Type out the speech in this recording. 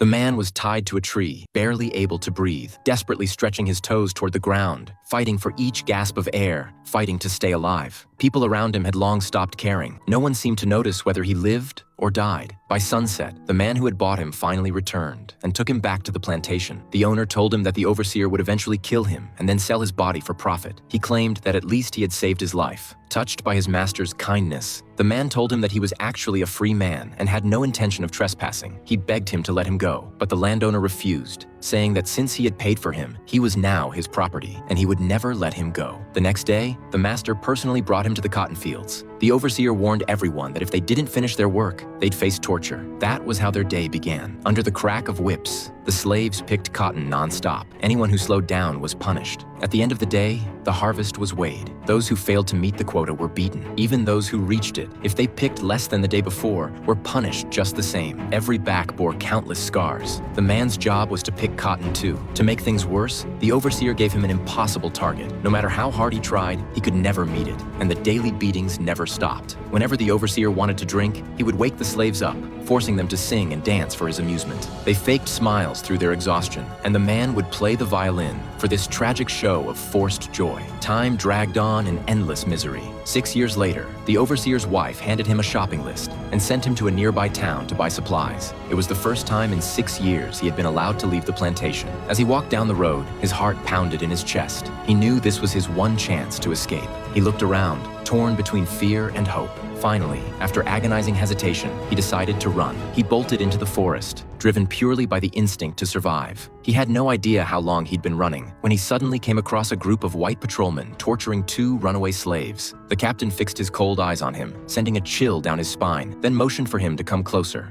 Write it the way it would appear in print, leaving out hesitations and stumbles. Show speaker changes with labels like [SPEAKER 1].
[SPEAKER 1] The man was tied to a tree, barely able to breathe, desperately stretching his toes toward the ground, fighting for each gasp of air, fighting to stay alive. People around him had long stopped caring. No one seemed to notice whether he lived or died. By sunset, the man who had bought him finally returned and took him back to the plantation. The owner told him that the overseer would eventually kill him and then sell his body for profit. He claimed that at least he had saved his life. Touched by his master's kindness, the man told him that he was actually a free man and had no intention of trespassing. He begged him to let him go, but the landowner refused, saying that since he had paid for him, he was now his property and he would never let him go. The next day, the master personally brought him to the cotton fields. The overseer warned everyone that if they didn't finish their work, they'd face torture. That was how their day began. Under the crack of whips, the slaves picked cotton non-stop. Anyone who slowed down was punished. At the end of the day, the harvest was weighed. Those who failed to meet the quota were beaten. Even those who reached it, if they picked less than the day before, were punished just the same. Every back bore countless scars. The man's job was to pick cotton too. To make things worse, the overseer gave him an impossible target. No matter how hard he tried, he could never meet it, and the daily beatings never stopped. Whenever the overseer wanted to drink, he would wake the slaves up, forcing them to sing and dance for his amusement. They faked smiles through their exhaustion, and the man would play the violin for this tragic show of forced joy. Time dragged on in endless misery. 6 years later, the overseer's wife handed him a shopping list and sent him to a nearby town to buy supplies. It was the first time in 6 years he had been allowed to leave the plantation. As he walked down the road, his heart pounded in his chest. He knew this was his one chance to escape. He looked around, torn between fear and hope. Finally, after agonizing hesitation, he decided to run. He bolted into the forest, driven purely by the instinct to survive. He had no idea how long he'd been running when he suddenly came across a group of white patrolmen torturing 2 runaway slaves. The captain fixed his cold eyes on him, sending a chill down his spine, then motioned for him to come closer.